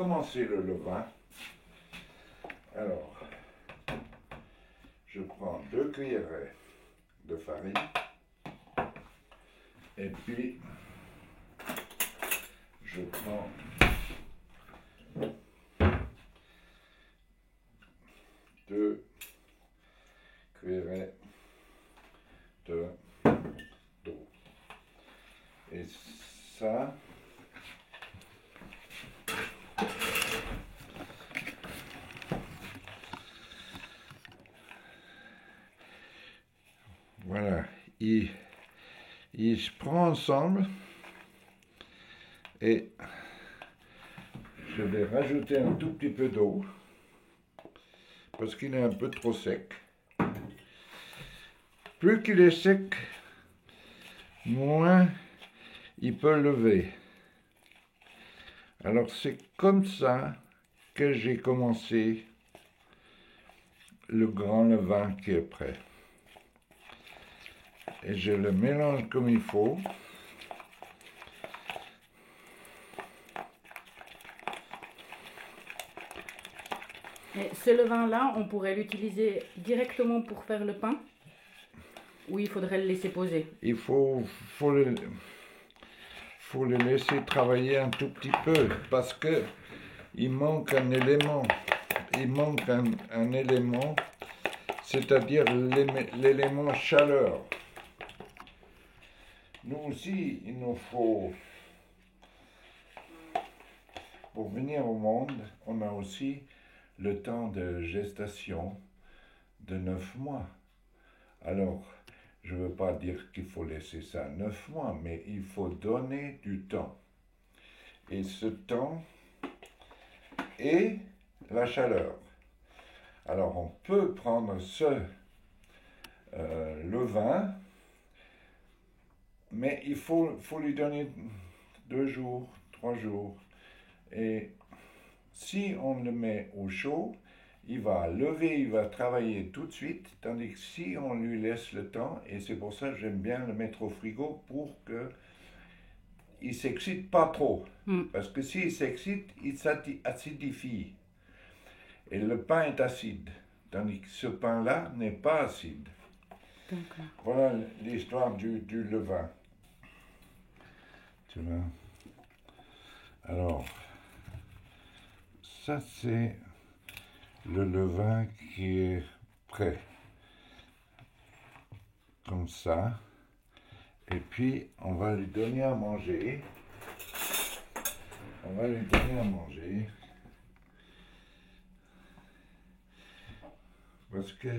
commencer le levain, alors, je prends 2 cuillerées de farine et puis je prends 2 cuillerées d'eau. Et ça, voilà, ils se prend ensemble et je vais rajouter un tout petit peu d'eau parce qu'il est un peu trop sec. Plus qu'il est sec, moins il peut lever. Alors c'est comme ça que j'ai commencé le grand levain qui est prêt. Et je le mélange comme il faut. Et ce levain-là, on pourrait l'utiliser directement pour faire le pain? Ou il faudrait le laisser poser? Il faut le laisser travailler un tout petit peu parce que il manque un élément. Il manque un élément, c'est-à-dire l'élément chaleur. Nous aussi, il nous faut, pour venir au monde, on a aussi le temps de gestation de 9 mois. Alors, je ne veux pas dire qu'il faut laisser ça 9 mois, mais il faut donner du temps. Et ce temps est la chaleur. Alors, on peut prendre ce levain, mais il faut lui donner 2 jours, 3 jours. Et si on le met au chaud, il va lever, il va travailler tout de suite, tandis que si on lui laisse le temps, et c'est pour ça que j'aime bien le mettre au frigo pour que il s'excite pas trop. Parce que s'il s'excite, il s'acidifie. Et le pain est acide, tandis que ce pain-là n'est pas acide. Voilà l'histoire du levain. Tu vois? Alors, ça c'est le levain qui est prêt. Comme ça. Et puis, on va lui donner à manger. On va lui donner à manger. Parce que,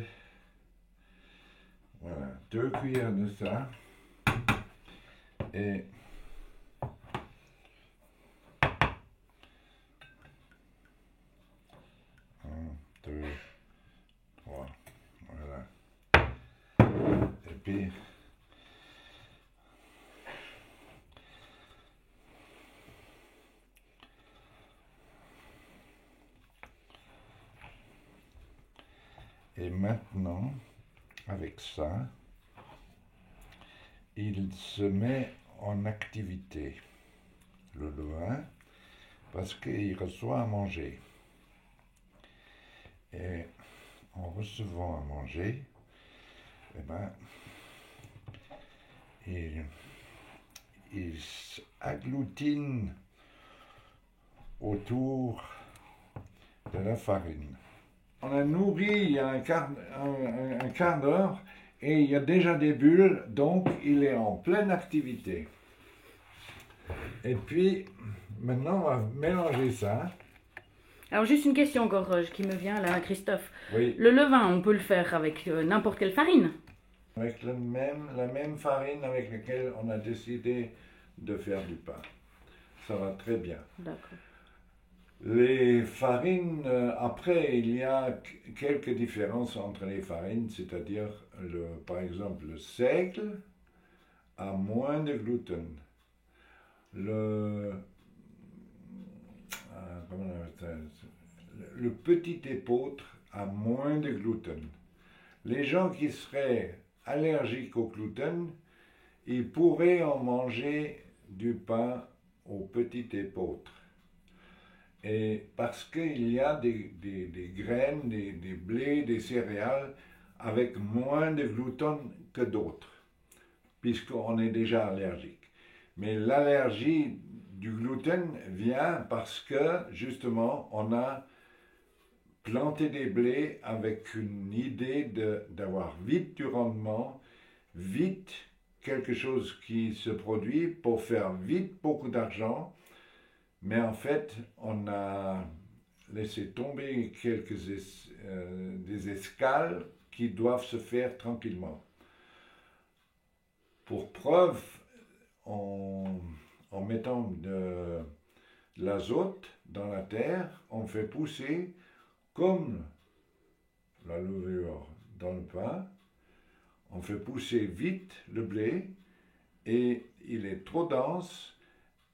voilà, 2 cuillères de ça. Et 1, 2, 3, voilà. Et puis, et maintenant, avec ça, il se met en activité, le levain, parce qu'il reçoit à manger. Et en recevant à manger, eh ben, il s'agglutine autour de la farine. On a nourri il y a un quart d'heure et il y a déjà des bulles, donc il est en pleine activité. Et puis, maintenant, on va mélanger ça. Alors, juste une question encore qui me vient là, Christophe. Oui. Le levain, on peut le faire avec n'importe quelle farine? Avec la même farine avec laquelle on a décidé de faire du pain. Ça va très bien. D'accord. Les farines, après, il y a quelques différences entre les farines, c'est-à-dire, par exemple, le seigle a moins de gluten. Le petit épeautre a moins de gluten. Les gens qui seraient allergiques au gluten, ils pourraient en manger du pain au petit épeautre. Et parce qu'il y a des graines, des blés, des céréales avec moins de gluten que d'autres, puisqu'on est déjà allergique. Mais l'allergie du gluten vient parce que, justement, on a planté des blés avec une idée d'avoir vite du rendement, vite quelque chose qui se produit pour faire vite beaucoup d'argent, mais en fait, on a laissé tomber des escales qui doivent se faire tranquillement. Pour preuve, en mettant de l'azote dans la terre, on fait pousser comme la levure dans le pain, on fait pousser vite le blé et il est trop dense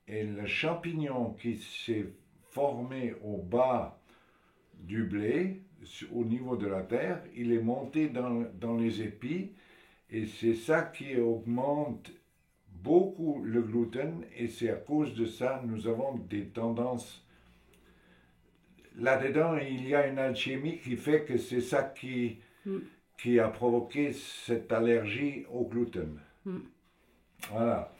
et le champignon qui s'est formé au bas du blé, au niveau de la terre, il est monté dans les épis et c'est ça qui augmente beaucoup le gluten et c'est à cause de ça nous avons des tendances. Là-dedans, il y a une alchimie qui fait que c'est ça qui a provoqué cette allergie au gluten. Voilà.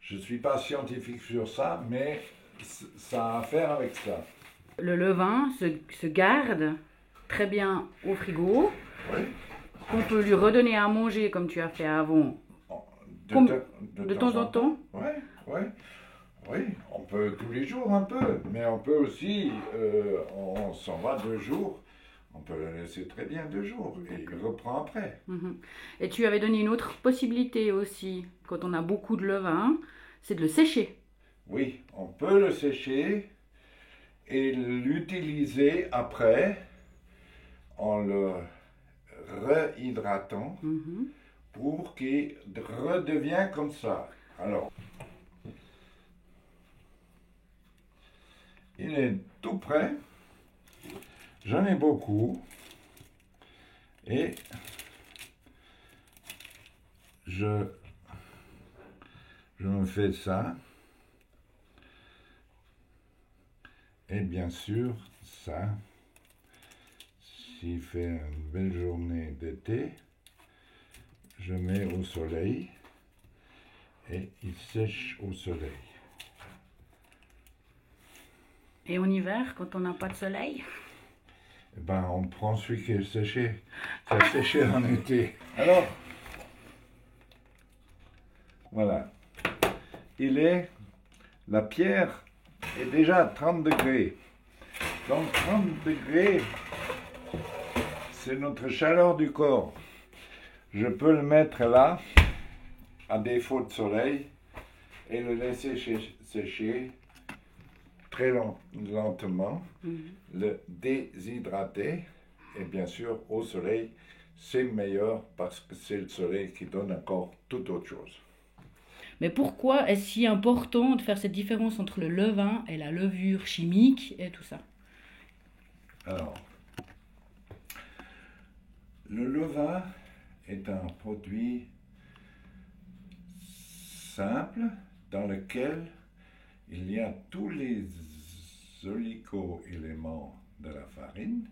Je ne suis pas scientifique sur ça, mais ça a à faire avec ça. Le levain se garde très bien au frigo. Oui. On peut lui redonner à manger comme tu as fait avant. De temps en temps. Oui, oui. Oui, on peut tous les jours un peu, mais on peut aussi, on s'en va 2 jours, on peut le laisser très bien 2 jours et il reprend après. Et tu avais donné une autre possibilité aussi, quand on a beaucoup de levain, c'est de le sécher. Oui, on peut le sécher et l'utiliser après en le réhydratant pour qu'il redevienne comme ça. Alors, il est tout prêt. J'en ai beaucoup. Et je me fais ça. Et bien sûr, ça, s'il fait une belle journée d'été, je mets au soleil et il sèche au soleil. Et en hiver, quand on n'a pas de soleil? Eh ben, on prend celui qui est séché, qui a séché en été. Alors, voilà. La pierre est déjà à 30 degrés. Donc 30 degrés, c'est notre chaleur du corps. Je peux le mettre là, à défaut de soleil, et le laisser sécher très lentement, le déshydrater, et bien sûr au soleil, c'est meilleur parce que c'est le soleil qui donne encore toute autre chose. Mais pourquoi est-ce si important de faire cette différence entre le levain et la levure chimique et tout ça? Alors, le levain est un produit simple dans lequel il y a tous les oligo-éléments de la farine,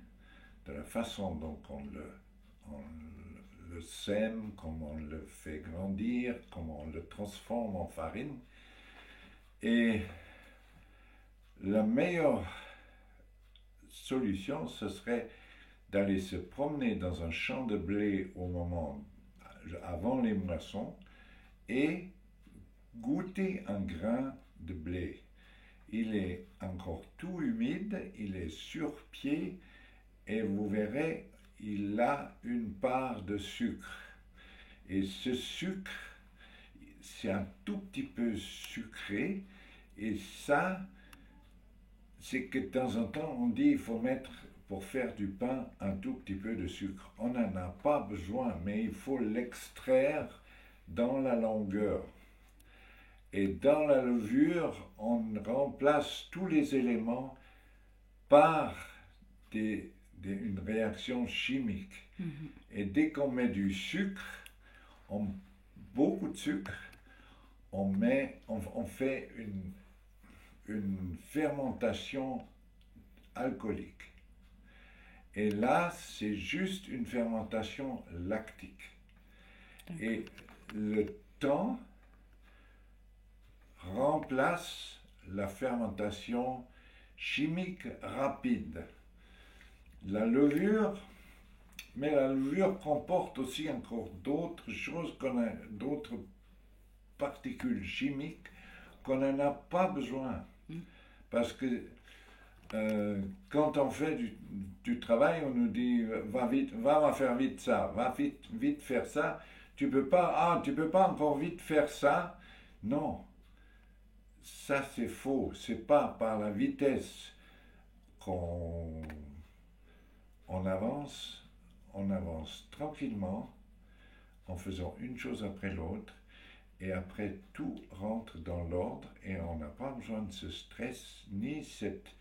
de la façon dont on le sème, comment on le fait grandir, comment on le transforme en farine. Et la meilleure solution, ce serait d'aller se promener dans un champ de blé avant les moissons et goûter un grain de blé. Il est encore tout humide, il est sur pied et vous verrez, il a une part de sucre. Et ce sucre, c'est un tout petit peu sucré et ça, c'est que de temps en temps, on dit qu'il faut mettre, pour faire du pain, un tout petit peu de sucre. On n'en a pas besoin, mais il faut l'extraire dans la longueur. Et dans la levure, on remplace tous les éléments par une réaction chimique. Et dès qu'on met du sucre, beaucoup de sucre, on fait une fermentation alcoolique. Et là, c'est juste une fermentation lactique. Et le temps remplace la fermentation chimique rapide. La levure, mais la levure comporte aussi encore d'autres choses, d'autres particules chimiques qu'on n'en a pas besoin. Parce que quand on fait du travail, on nous dit va vite, va faire vite ça, va vite faire ça. Tu peux pas encore vite faire ça. Non, ça c'est faux. C'est pas par la vitesse qu'on avance. On avance tranquillement en faisant une chose après l'autre. Et après, tout rentre dans l'ordre et on n'a pas besoin de ce stress ni cette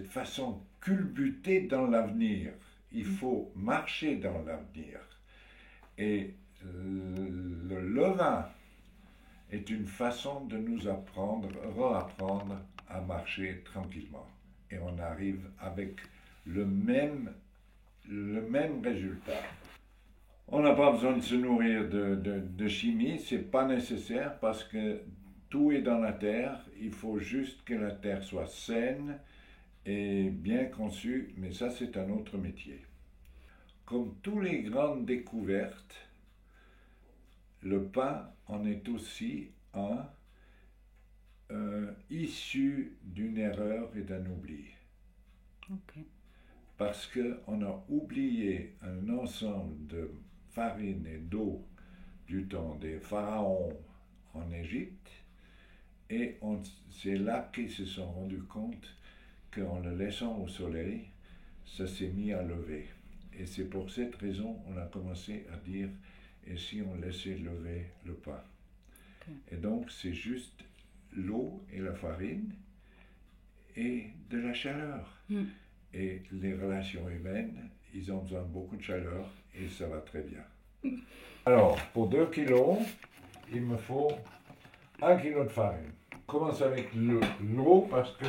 façon culbutée dans l'avenir. Il faut marcher dans l'avenir. Et le levain est une façon de nous réapprendre à marcher tranquillement. Et on arrive avec le même résultat. On n'a pas besoin de se nourrir de chimie, c'est pas nécessaire parce que tout est dans la terre. Il faut juste que la terre soit saine et bien conçue, mais ça c'est un autre métier. Comme toutes les grandes découvertes, le pain en est aussi un issu d'une erreur et d'un oubli. Ok. Parce qu'on a oublié un ensemble de farine et d'eau du temps des pharaons en Égypte, et c'est là qu'ils se sont rendus compte qu'en le laissant au soleil, ça s'est mis à lever. Et c'est pour cette raison qu'on a commencé à dire et si on laissait lever le pain. Okay. Et donc c'est juste l'eau et la farine et de la chaleur. Et les relations humaines, ils ont besoin de beaucoup de chaleur et ça va très bien. Alors, pour 2 kilos, il me faut 1 kilo de farine. On commence avec l'eau parce que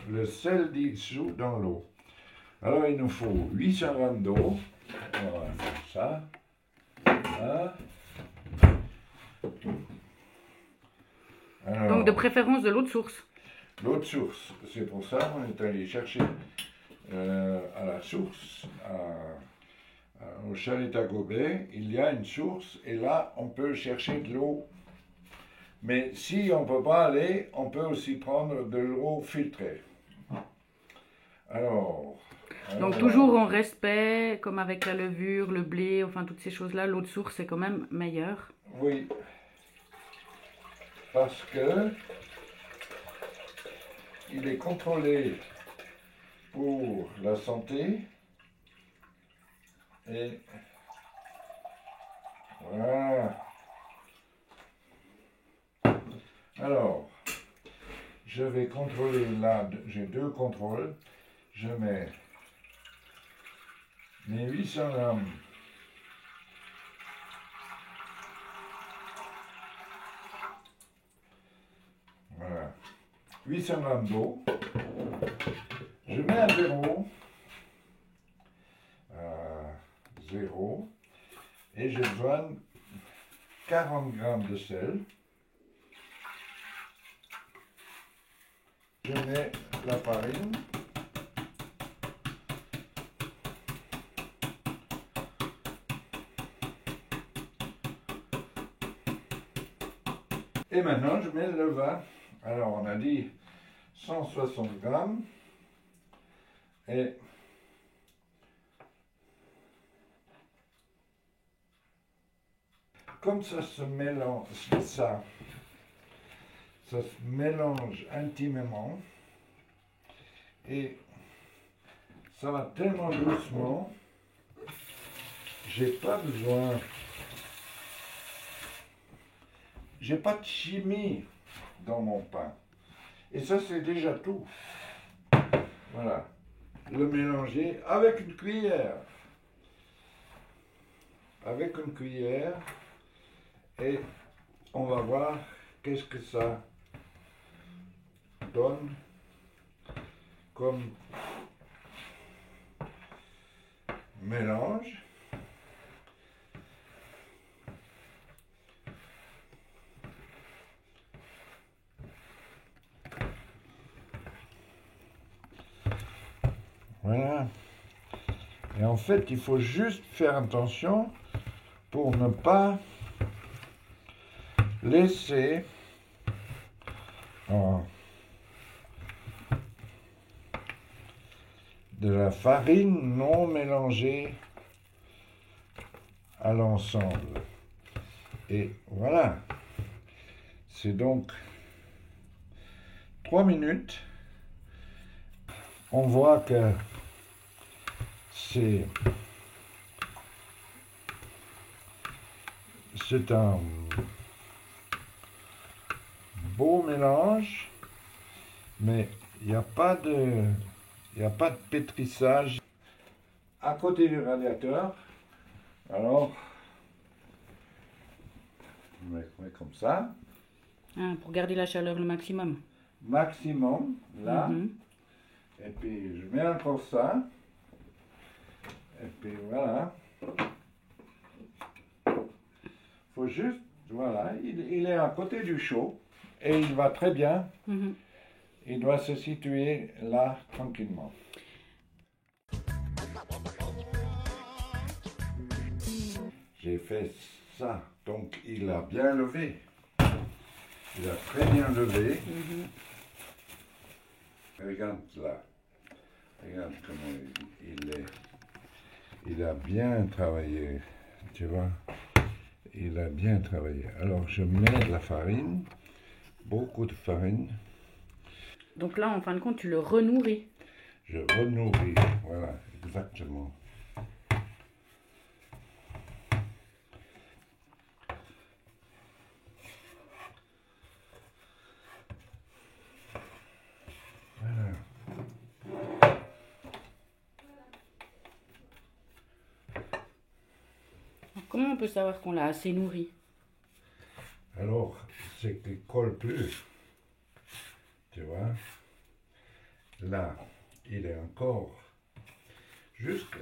le sel dissout dans l'eau. Alors, il nous faut 800 g d'eau. On va faire ça. Voilà. Alors, donc, de préférence de l'eau de source. L'eau de source, c'est pour ça qu'on est allé chercher à la source, au chalet à Gobet, il y a une source et là on peut chercher de l'eau. Mais si on ne peut pas aller, on peut aussi prendre de l'eau filtrée. Alors, donc toujours en respect, comme avec la levure, le blé, enfin toutes ces choses-là, l'eau de source est quand même meilleure. Oui, parce que il est contrôlé pour la santé et voilà. Alors, je vais contrôler là, j'ai 2 contrôles. Je mets mes 800 grammes voilà, 800 grammes d'eau. Je mets un 0 et j'ai besoin de 40 grammes de sel. Je mets la farine. Et maintenant, je mets le levain. Alors, on a dit 160 grammes. Et comme ça se mélange, ça se mélange intimement et ça va tellement doucement, j'ai pas de chimie dans mon pain. Et ça, c'est déjà tout. Voilà. Le mélanger avec une cuillère. Avec une cuillère. Et on va voir qu'est-ce que ça donne comme mélange. Voilà. Et en fait, il faut juste faire attention pour ne pas laisser de la farine non mélangée à l'ensemble. Et voilà. C'est donc 3 minutes. On voit que c'est un beau mélange, mais il n'y a pas de pétrissage à côté du radiateur. Alors, on met comme ça. Ah, pour garder la chaleur le maximum. Maximum, là. Et puis, je mets encore ça. Et puis, voilà. Faut juste, voilà, il est à côté du chaud. Et il va très bien. Il doit se situer là, tranquillement. J'ai fait ça, donc il a bien levé. Il a très bien levé. Regarde là. Regarde comment il est. Il a bien travaillé, tu vois. Il a bien travaillé. Alors je mets de la farine, beaucoup de farine. Donc là, en fin de compte, tu le renourris. Je renourris, voilà, exactement. Voilà. Comment on peut savoir qu'on l'a assez nourri? Alors, c'est qu'il ne colle plus. Tu vois? Là, il est encore. Juste,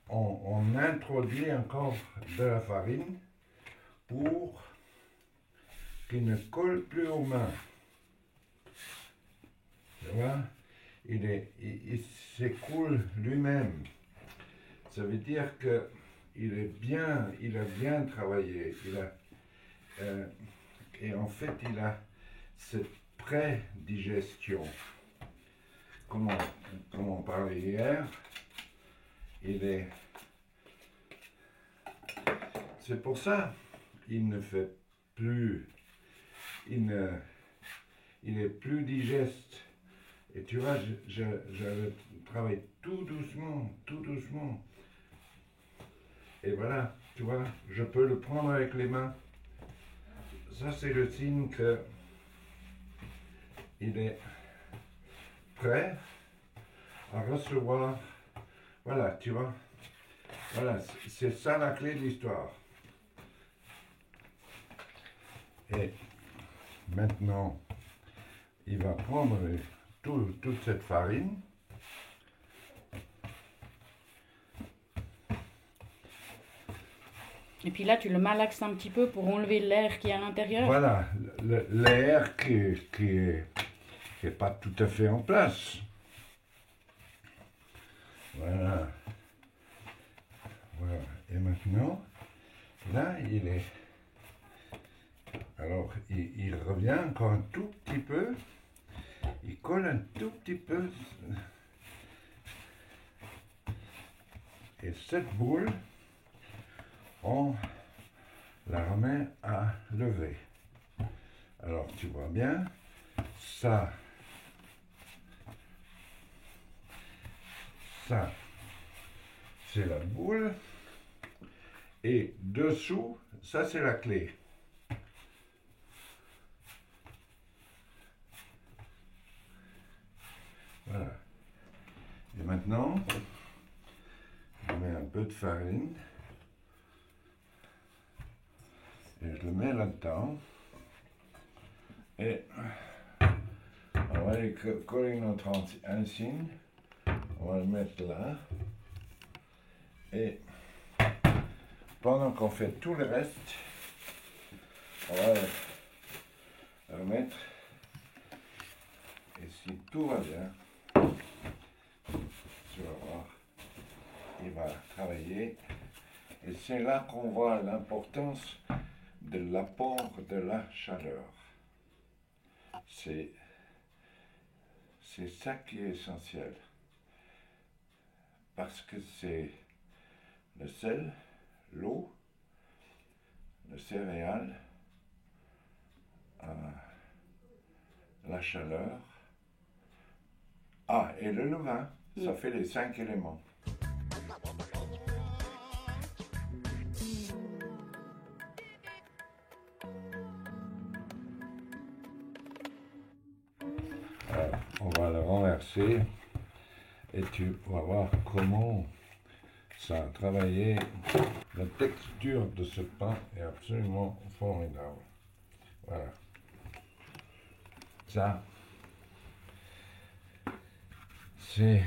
on introduit encore de la farine pour qu'il ne colle plus aux mains. Tu vois? Il s'écoule lui-même. Ça veut dire que il a bien travaillé. Et en fait, il a cette pré-digestion. Comme on parlait hier, c'est pour ça il ne fait plus, il est plus digeste. Et tu vois, je travaille tout doucement, tout doucement. Et voilà, tu vois, je peux le prendre avec les mains. Ça, c'est le signe que il est prêt à recevoir. Voilà, tu vois. Voilà, c'est ça la clé de l'histoire. Et maintenant, il va prendre toute cette farine. Et puis là, tu le malaxes un petit peu pour enlever l'air qui est à l'intérieur. Voilà, l'air qui est pas tout à fait en place. Voilà. Voilà. Et maintenant, là, il est... Alors, il revient encore un tout petit peu. Il colle un tout petit peu. Et cette boule, on la remet à lever. Alors, tu vois bien, ça, c'est la boule. Et dessous, ça, c'est la clé. Voilà. Et maintenant, je mets un peu de farine. Et je le mets là-dedans. Et alors On va aller coller notre insigne. On va le mettre là. Et pendant qu'on fait tout le reste, on va le remettre. Et si tout va bien, tu vas voir, il va travailler. Et c'est là qu'on voit l'importance de l'apport de la chaleur. C'est ça qui est essentiel. Parce que c'est le sel, l'eau, le céréal, la chaleur. Ah, et le levain, ça fait les 5 éléments. Alors, on va le renverser et tu vas voir comment ça a travaillé. La texture de ce pain est absolument formidable. Voilà. Ça, c'est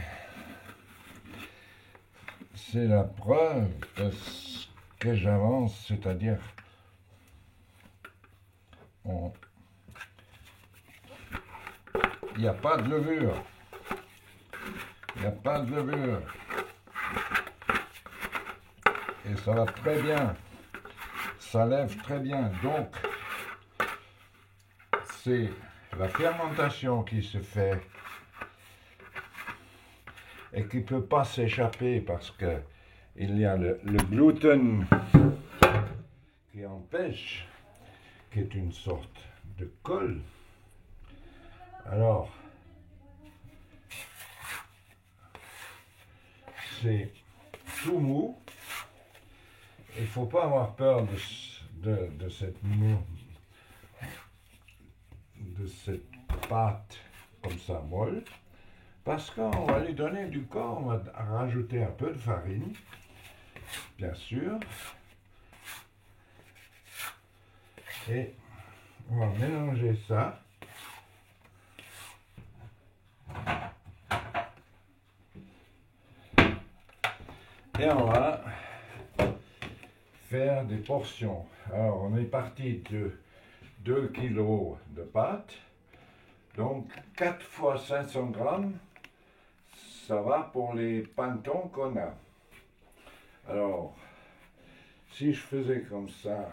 la preuve de ce que j'avance, c'est-à-dire il n'y a pas de levure. Il n'y a pas de levure. Et ça va très bien. Ça lève très bien. Donc, c'est la fermentation qui se fait et qui ne peut pas s'échapper parce que il y a le gluten qui empêche, qui est une sorte de colle. Alors, c'est tout mou. Il ne faut pas avoir peur de cette mou, de cette pâte comme ça molle, parce qu'on va lui donner du corps, on va rajouter un peu de farine, bien sûr, et on va mélanger ça. Et on va faire des portions. Alors, on est parti de 2 kg de pâte. Donc, 4 fois 500 grammes, ça va pour les pantons qu'on a. Alors, si je faisais comme ça,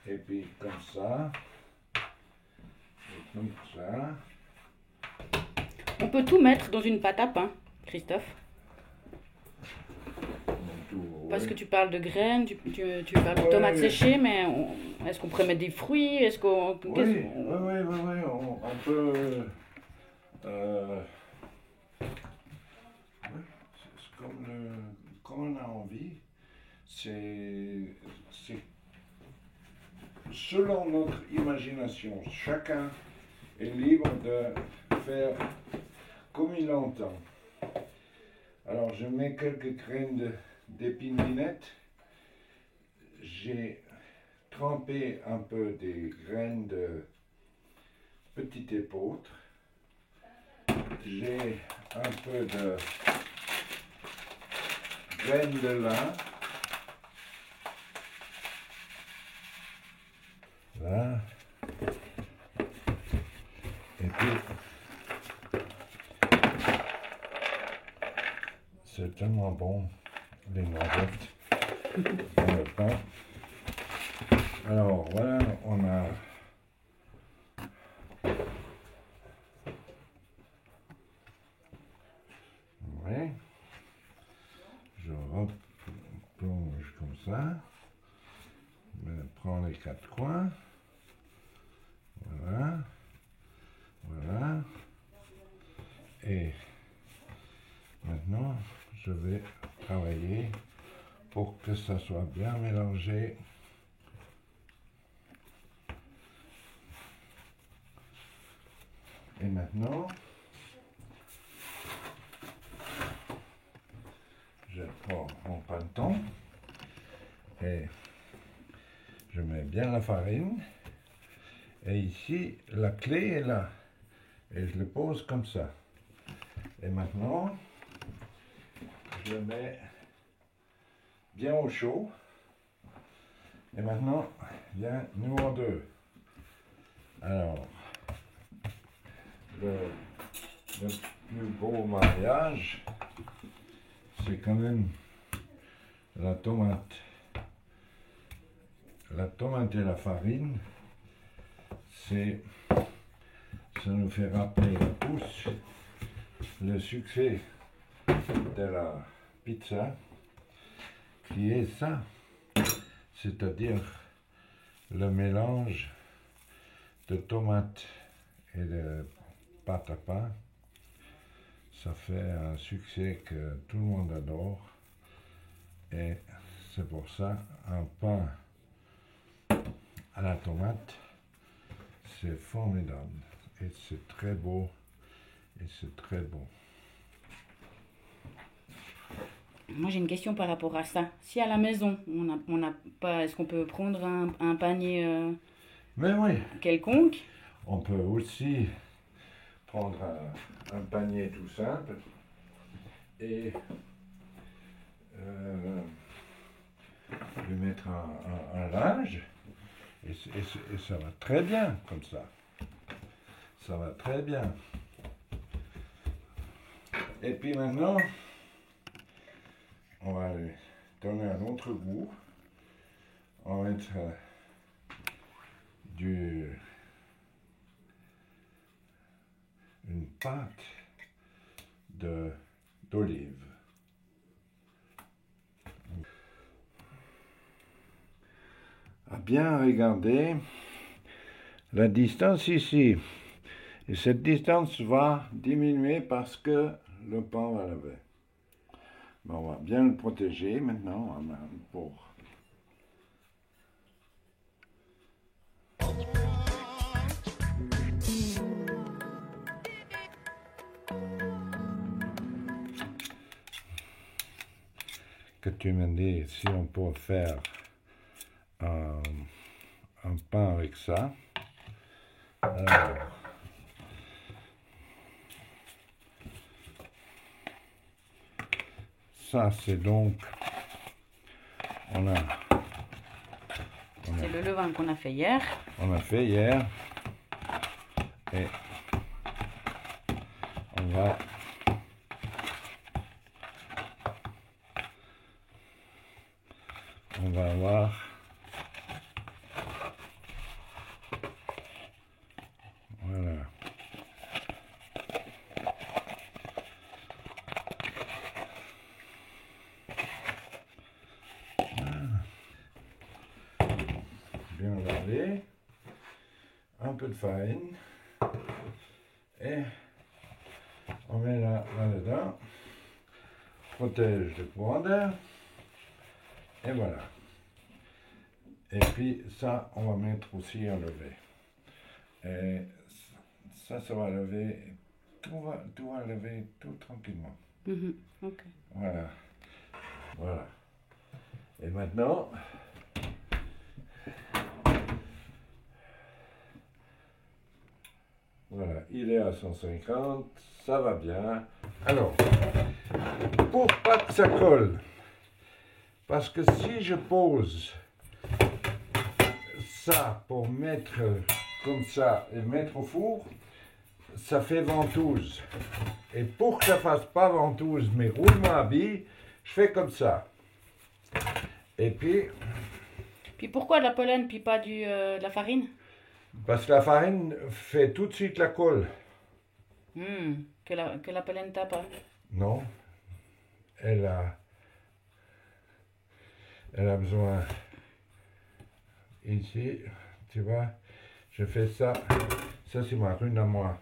et puis comme ça, et comme ça. On peut tout mettre dans une pâte à pain, Christophe. Parce que tu parles de graines, tu parles de tomates séchées, mais est-ce qu'on pourrait mettre des fruits? Est-ce qu'on... Oui, on peut... c'est comme on a envie. C'est selon notre imagination. Chacun est libre de faire comme il entend. Alors, je mets quelques graines d'épinette. J'ai trempé un peu des graines de petit épeautre. J'ai un peu de graines de lin. Là. Et puis, c'est tellement bon, les noisettes dans le pain. Alors voilà, on a oui, je replonge comme ça, je prends les 4 coins, voilà, voilà, et maintenant je vais travailler pour que ça soit bien mélangé. Et maintenant, je prends mon panton et je mets bien la farine. Et ici, la clé est là. Et je le pose comme ça. Et maintenant, je le mets bien au chaud. Et maintenant, vient numéro 2. Alors, le plus beau mariage, c'est quand même la tomate. La tomate et la farine, ça nous fait rappeler tous le succès de la pizza, qui est ça, c'est-à-dire le mélange de tomates et de pâte à pain. Ça fait un succès que tout le monde adore, et c'est pour ça un pain à la tomate, c'est formidable, et c'est très beau, et c'est très bon. Moi, j'ai une question par rapport à ça. Si à la maison, on n'a pas, est-ce qu'on peut prendre un panier Mais oui, quelconque? on peut aussi prendre un panier tout simple et lui mettre un linge, et ça va très bien comme ça. Ça va très bien. Et puis maintenant, on va lui donner un autre goût. On va mettre une pâte d'olive. À bien regarder la distance ici. Et cette distance va diminuer parce que le pain va lever. Ben, on va bien le protéger maintenant pour... Que tu me dis si on peut faire un pain avec ça. Alors, ça c'est donc, C'est le levain qu'on a fait hier. On a fait hier, et on va avoir voilà. Bien lavé, un peu de farine, et on met là-dedans, protège le courant d'air, et voilà. Et puis ça, on va mettre aussi à lever. Et ça va lever, tout va lever tout tranquillement. Ok. Voilà. Voilà. Et maintenant, voilà, il est à 150, ça va bien. Alors, pour pas que ça colle, parce que si je pose ça pour mettre comme ça et mettre au four, ça fait ventouse. Et pour que ça fasse pas ventouse, mais roulement à billes, je fais comme ça. Et puis... Puis pourquoi de la pollen, puis pas de la farine? Parce que la farine fait tout de suite la colle. Que la pollen tape pas. Non. Elle a besoin... Ici, tu vois, je fais ça. Ça, c'est ma rune à moi.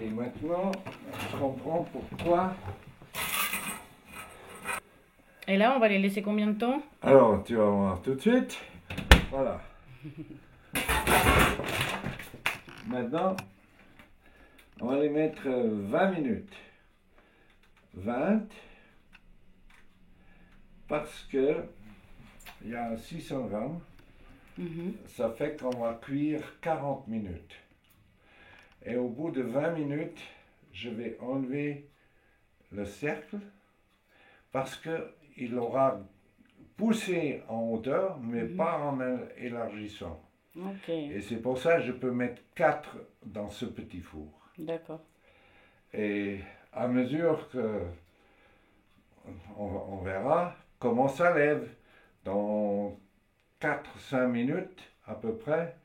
Et maintenant, je comprends pourquoi... Et là, on va les laisser combien de temps? Alors, tu vas voir tout de suite. Voilà. Maintenant, on va les mettre 20 minutes. 20. Parce que il y a 600 grammes. Ça fait qu'on va cuire 40 minutes. Et au bout de 20 minutes, je vais enlever le cercle parce qu'il aura poussé en hauteur, mais pas en élargissant. Ok, Et c'est pour ça que je peux mettre 4 dans ce petit four. d'accord. Et à mesure que on verra comment ça lève. Dans 4-5 minutes à peu près,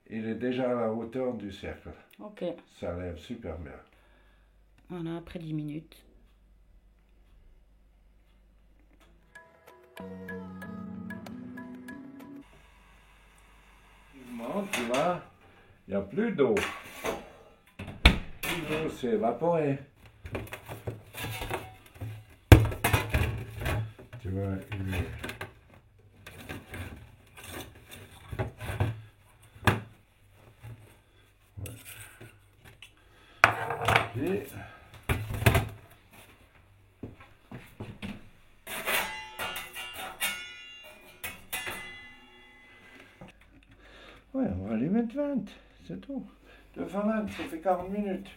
il est déjà à la hauteur du cercle. Ok, Ça lève super bien. voilà, après 10 minutes. Tu vois, il n'y a plus d'eau. L'eau s'est évaporée. Tu vois, il est... Et... Ouais, on va lui mettre 20, c'est tout. De 20, ça fait 40 minutes.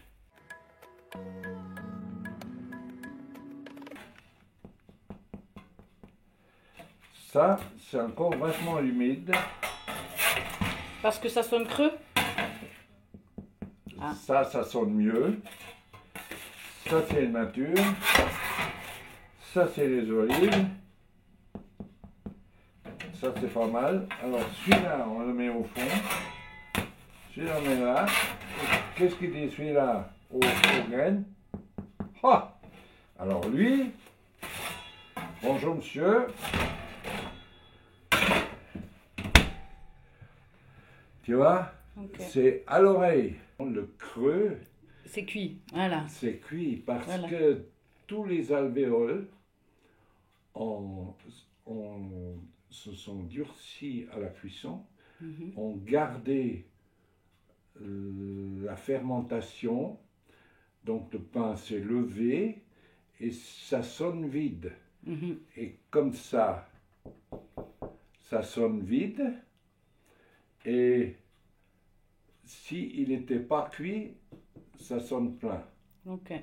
Ça, c'est encore vachement humide. Parce que ça sonne creux? Ça sonne mieux. Ça, c'est nature. Ça, c'est les olives. Ça, c'est pas mal. Alors, celui-là, on le met au fond. Celui-là, on met là. Qu'est-ce qu'il dit, celui-là, aux graines? Ah! Alors, lui, bonjour, monsieur. Tu vois, c'est à l'oreille. Le creux, c'est cuit, voilà. C'est cuit parce que tous les alvéoles se sont durcis à la cuisson, ont gardé la fermentation, donc le pain s'est levé et ça sonne vide. Et comme ça sonne vide. Et s'il n'était pas cuit, ça sonne plein. Ok.